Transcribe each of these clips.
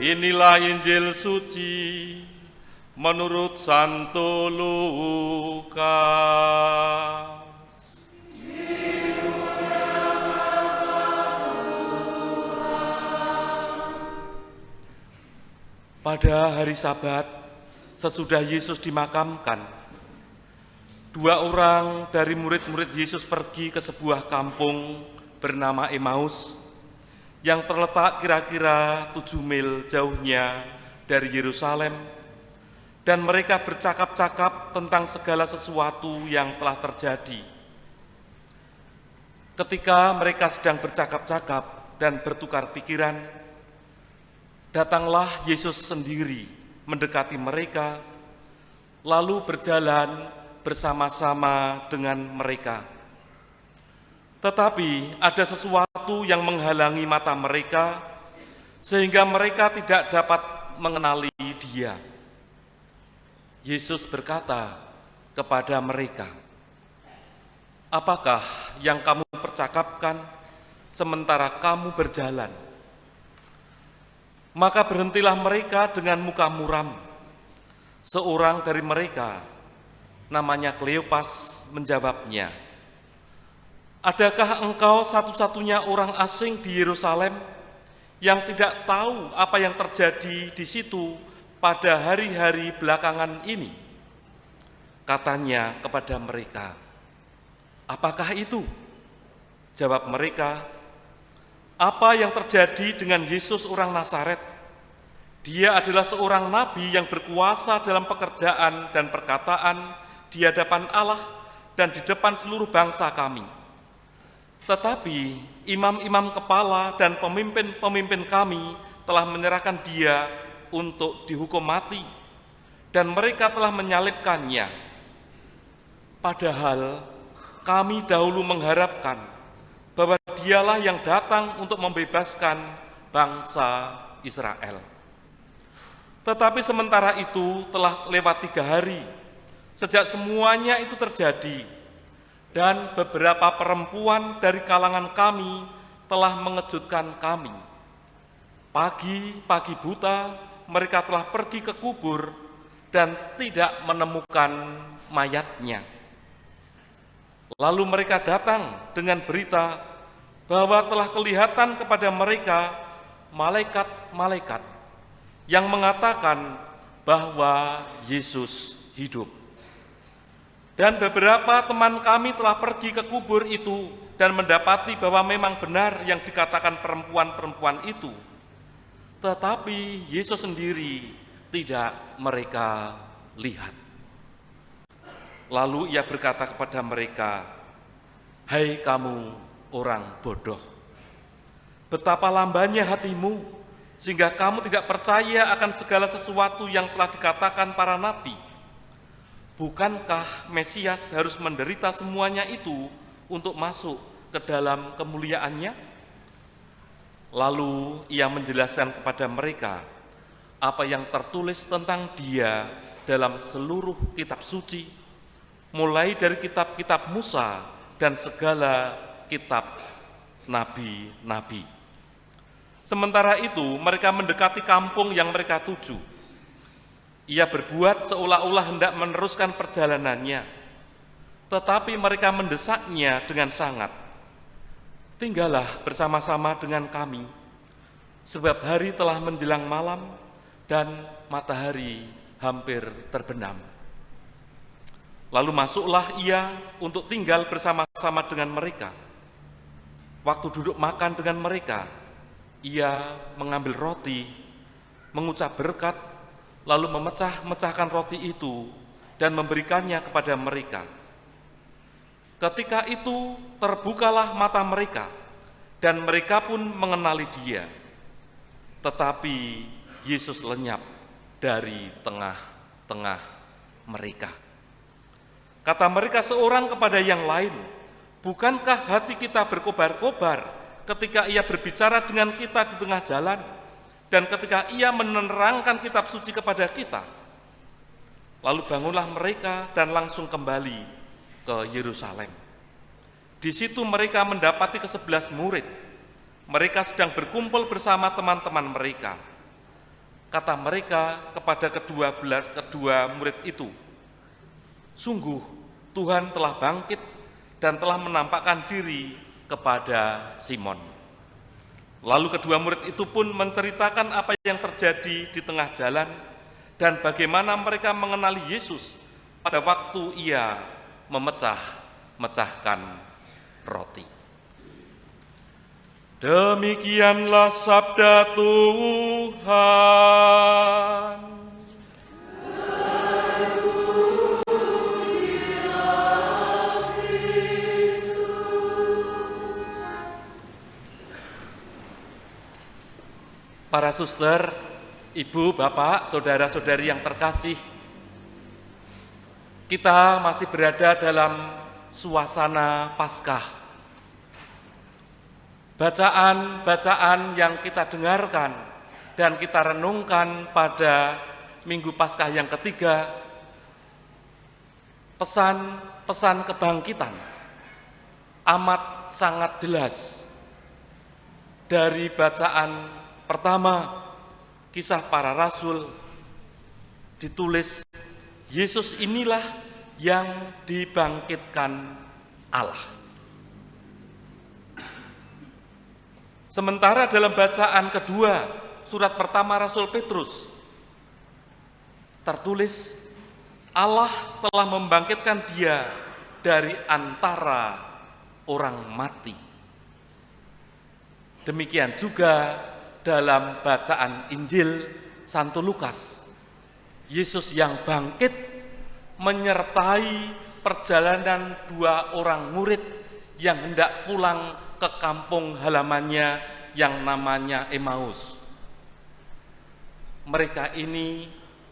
Inilah Injil suci menurut Santo Lukas. Pada hari Sabat, sesudah Yesus dimakamkan, dua orang dari murid-murid Yesus pergi ke sebuah kampung bernama Emmaus yang terletak kira-kira 7 mil jauhnya dari Yerusalem, dan mereka bercakap-cakap tentang segala sesuatu yang telah terjadi. Ketika mereka sedang bercakap-cakap dan bertukar pikiran, datanglah Yesus sendiri mendekati mereka, lalu berjalan bersama-sama dengan mereka. Tetapi ada sesuatu yang menghalangi mata mereka, sehingga mereka tidak dapat mengenali Dia. Yesus berkata kepada mereka, "Apakah yang kamu percakapkan sementara kamu berjalan?" Maka berhentilah mereka dengan muka muram. Seorang dari mereka, namanya Kleopas, menjawabnya, "Adakah engkau satu-satunya orang asing di Yerusalem yang tidak tahu apa yang terjadi di situ pada hari-hari belakangan ini?" Katanya kepada mereka, "Apakah itu?" Jawab mereka, "Apa yang terjadi dengan Yesus orang Nazaret? Dia adalah seorang nabi yang berkuasa dalam pekerjaan dan perkataan di hadapan Allah dan di depan seluruh bangsa kami. Tetapi imam-imam kepala dan pemimpin-pemimpin kami telah menyerahkan Dia untuk dihukum mati, dan mereka telah menyalibkannya. Padahal kami dahulu mengharapkan bahwa Dialah yang datang untuk membebaskan bangsa Israel. Tetapi sementara itu telah lewat 3 hari sejak semuanya itu terjadi, dan beberapa perempuan dari kalangan kami telah mengejutkan kami. Pagi-pagi buta mereka telah pergi ke kubur dan tidak menemukan mayatnya. Lalu mereka datang dengan berita bahwa telah kelihatan kepada mereka malaikat-malaikat yang mengatakan bahwa Yesus hidup. Dan beberapa teman kami telah pergi ke kubur itu dan mendapati bahwa memang benar yang dikatakan perempuan-perempuan itu. Tetapi Yesus sendiri tidak mereka lihat. Lalu Ia berkata kepada mereka, "Hai kamu orang bodoh, betapa lambannya hatimu, sehingga kamu tidak percaya akan segala sesuatu yang telah dikatakan para nabi. Bukankah Mesias harus menderita semuanya itu untuk masuk ke dalam kemuliaannya?" Lalu Ia menjelaskan kepada mereka apa yang tertulis tentang Dia dalam seluruh kitab suci, mulai dari kitab-kitab Musa dan segala kitab nabi-nabi. Sementara itu mereka mendekati kampung yang mereka tuju. Ia berbuat seolah-olah hendak meneruskan perjalanannya, tetapi mereka mendesaknya dengan sangat. "Tinggallah bersama-sama dengan kami, sebab hari telah menjelang malam dan matahari hampir terbenam." Lalu masuklah Ia untuk tinggal bersama-sama dengan mereka. Waktu duduk makan dengan mereka, Ia mengambil roti, mengucap berkat, lalu memecah-mecahkan roti itu dan memberikannya kepada mereka. Ketika itu terbukalah mata mereka, dan mereka pun mengenali Dia. Tetapi Yesus lenyap dari tengah-tengah mereka. Kata mereka seorang kepada yang lain, "Bukankah hati kita berkobar-kobar ketika Ia berbicara dengan kita di tengah jalan, dan ketika Ia menerangkan kitab suci kepada kita?" Lalu bangunlah mereka dan langsung kembali ke Yerusalem. Di situ mereka mendapati ke-11 murid. Mereka sedang berkumpul bersama teman-teman mereka. Kata mereka kepada kedua murid itu, "Sungguh Tuhan telah bangkit dan telah menampakkan diri kepada Simon." Lalu kedua murid itu pun menceritakan apa yang terjadi di tengah jalan dan bagaimana mereka mengenali Yesus pada waktu ia memecahkan roti. Demikianlah sabda Tuhan. Para suster, ibu, bapak, saudara-saudari yang terkasih, kita masih berada dalam suasana Paskah. Bacaan-bacaan yang kita dengarkan dan kita renungkan pada Minggu Paskah yang ketiga, pesan-pesan kebangkitan amat sangat jelas. Dari bacaan pertama, Kisah Para Rasul, ditulis, Yesus inilah yang dibangkitkan Allah. Sementara dalam bacaan kedua, surat pertama Rasul Petrus, tertulis, Allah telah membangkitkan dia dari antara orang mati. Demikian juga dalam bacaan Injil Santo Lukas, Yesus yang bangkit menyertai perjalanan dua orang murid yang hendak pulang ke kampung halamannya yang namanya Emmaus. Mereka ini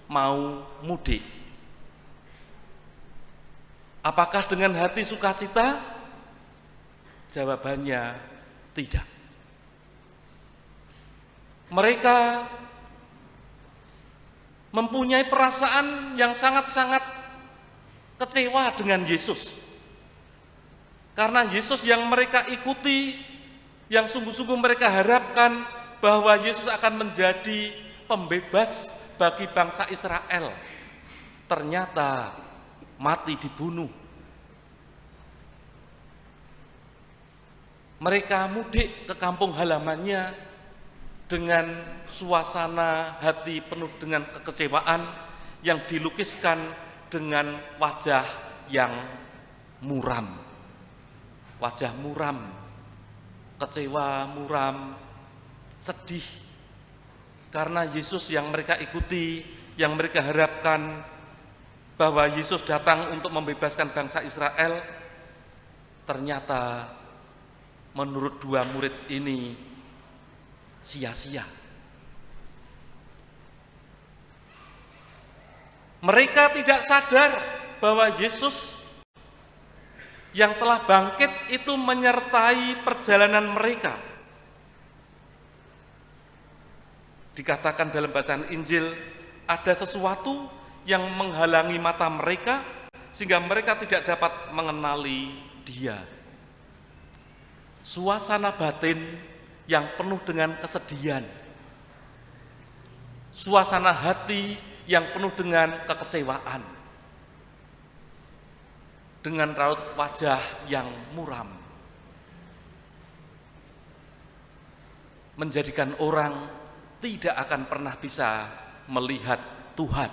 mau mudik. Apakah dengan hati sukacita? Jawabannya tidak. Mereka mempunyai perasaan yang sangat-sangat kecewa dengan Yesus. Karena Yesus yang mereka ikuti, yang sungguh-sungguh mereka harapkan bahwa Yesus akan menjadi pembebas bagi bangsa Israel, ternyata mati dibunuh. Mereka mudik ke kampung halamannya dengan suasana hati penuh dengan kekecewaan yang dilukiskan dengan wajah yang muram. Wajah muram, kecewa, muram, sedih. Karena Yesus yang mereka ikuti, yang mereka harapkan bahwa Yesus datang untuk membebaskan bangsa Israel, ternyata menurut dua murid ini sia-sia. Mereka tidak sadar bahwa Yesus yang telah bangkit itu menyertai perjalanan mereka. Dikatakan dalam bacaan Injil, ada sesuatu yang menghalangi mata mereka sehingga mereka tidak dapat mengenali Dia. Suasana batin yang penuh dengan kesedihan. Suasana hati yang penuh dengan kekecewaan. Dengan raut wajah yang muram, menjadikan orang tidak akan pernah bisa melihat Tuhan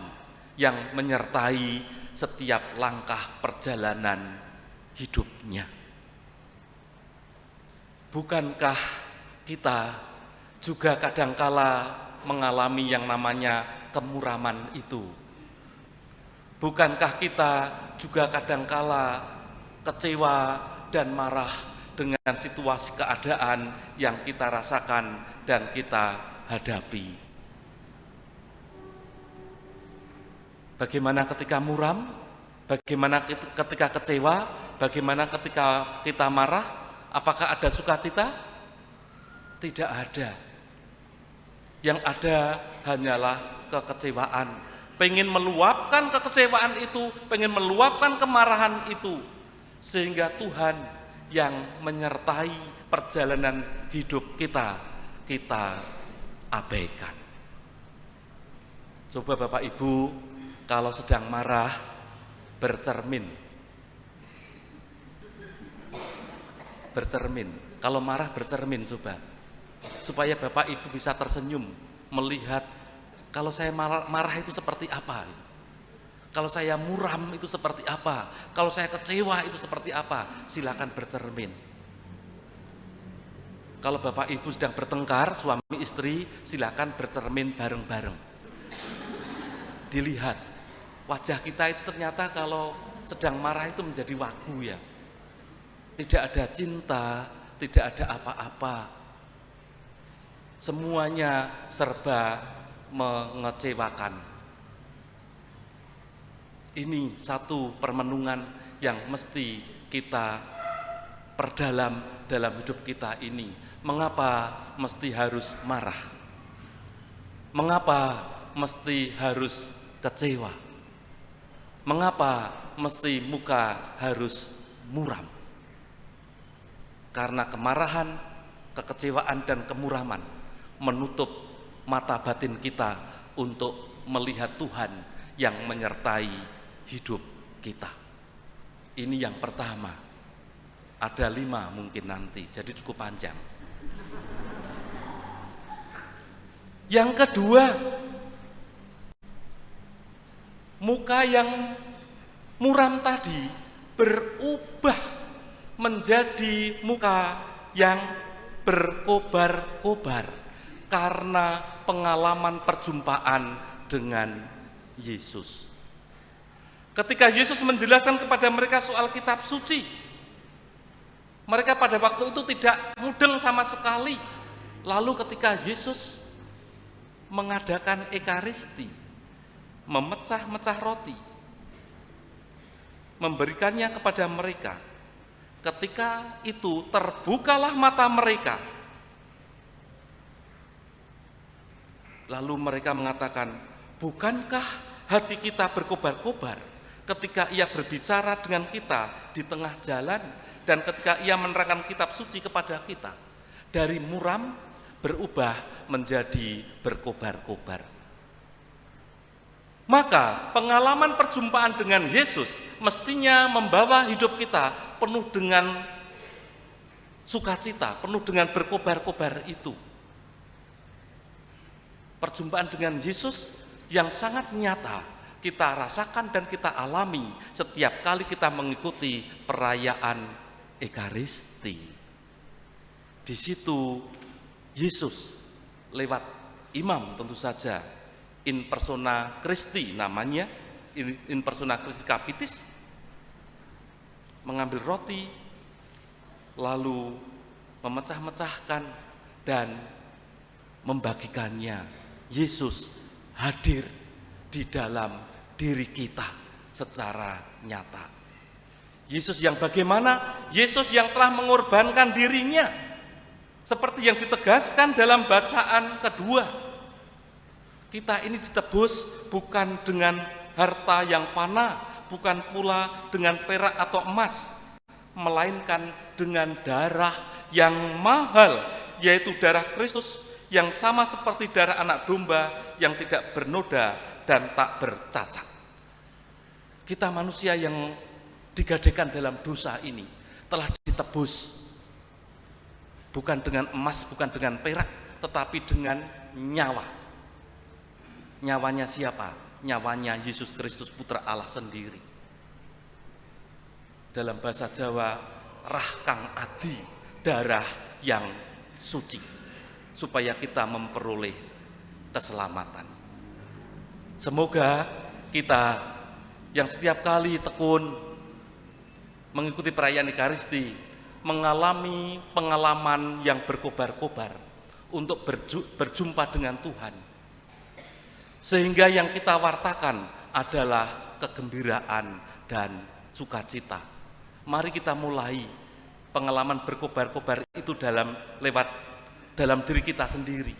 yang menyertai setiap langkah perjalanan hidupnya. Bukankah kita juga kadangkala mengalami yang namanya kemuraman itu? Bukankah kita juga kadangkala kecewa dan marah dengan situasi keadaan yang kita rasakan dan kita hadapi? Bagaimana ketika muram? Bagaimana ketika kecewa? Bagaimana ketika kita marah? Apakah ada sukacita? Tidak ada. Yang ada hanyalah kekecewaan. Pengen meluapkan kekecewaan itu, pengen meluapkan kemarahan itu, sehingga Tuhan yang menyertai perjalanan hidup kita abaikan. Coba Bapak Ibu kalau sedang marah bercermin. Kalau marah bercermin coba. Supaya Bapak Ibu bisa tersenyum melihat kalau saya marah itu seperti apa. Kalau saya muram itu seperti apa. Kalau saya kecewa itu seperti apa. Silakan bercermin. Kalau Bapak Ibu sedang bertengkar suami istri, silakan bercermin bareng-bareng. Dilihat wajah kita itu ternyata kalau sedang marah itu menjadi wagu ya. Tidak ada cinta, tidak ada apa-apa. Semuanya serba mengecewakan. Ini satu permenungan yang mesti kita perdalam dalam hidup kita ini. Mengapa mesti harus marah? Mengapa mesti harus kecewa? Mengapa mesti muka harus muram? Karena kemarahan, kekecewaan, dan kemuraman menutup mata batin kita untuk melihat Tuhan yang menyertai hidup kita. Ini yang pertama. Ada 5 mungkin nanti, jadi cukup panjang. Yang kedua, muka yang muram tadi berubah menjadi muka yang berkobar-kobar karena pengalaman perjumpaan dengan Yesus. Ketika Yesus menjelaskan kepada mereka soal kitab suci, mereka pada waktu itu tidak mudeng sama sekali. Lalu ketika Yesus mengadakan Ekaristi, memecah-mecah roti, memberikannya kepada mereka, ketika itu terbukalah mata mereka. Lalu mereka mengatakan, bukankah hati kita berkobar-kobar ketika ia berbicara dengan kita di tengah jalan dan ketika ia menerangkan kitab suci kepada kita? Dari muram berubah menjadi berkobar-kobar. Maka pengalaman perjumpaan dengan Yesus mestinya membawa hidup kita penuh dengan sukacita, penuh dengan berkobar-kobar itu. Perjumpaan dengan Yesus yang sangat nyata kita rasakan dan kita alami setiap kali kita mengikuti perayaan Ekaristi. Di situ Yesus lewat imam tentu saja, in persona Christi namanya, in persona Christi Capitis, mengambil roti lalu memecah-mecahkan dan membagikannya. Yesus hadir di dalam diri kita secara nyata. Yesus yang bagaimana? Yesus yang telah mengorbankan dirinya, seperti yang ditegaskan dalam bacaan kedua. Kita ini ditebus bukan dengan harta yang fana, bukan pula dengan perak atau emas, melainkan dengan darah yang mahal, yaitu darah Kristus yang sama seperti darah anak domba yang tidak bernoda dan tak bercacat. Kita manusia yang digadaikan dalam dosa ini telah ditebus bukan dengan emas, bukan dengan perak, tetapi dengan nyawa. Nyawanya siapa? Nyawanya Yesus Kristus Putra Allah sendiri. Dalam bahasa Jawa, rah kang adi, darah yang suci, supaya kita memperoleh keselamatan. Semoga kita yang setiap kali tekun mengikuti perayaan Ekaristi mengalami pengalaman yang berkobar-kobar untuk berjumpa dengan Tuhan, sehingga yang kita wartakan adalah kegembiraan dan sukacita. Mari kita mulai pengalaman berkobar-kobar itu dalam diri kita sendiri.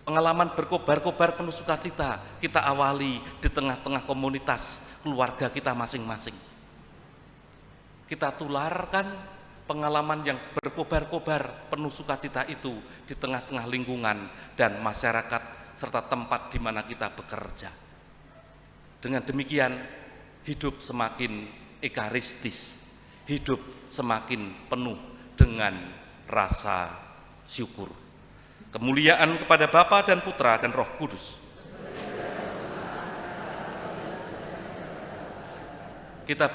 Pengalaman berkobar-kobar penuh sukacita kita awali di tengah-tengah komunitas keluarga kita masing-masing. kita tularkan pengalaman yang berkobar-kobar penuh sukacita itu di tengah-tengah lingkungan dan masyarakat serta tempat di mana kita bekerja. Dengan demikian, hidup semakin ekaristis, hidup semakin penuh dengan rasa syukur. Kemuliaan kepada Bapa dan Putra dan Roh Kudus. Kita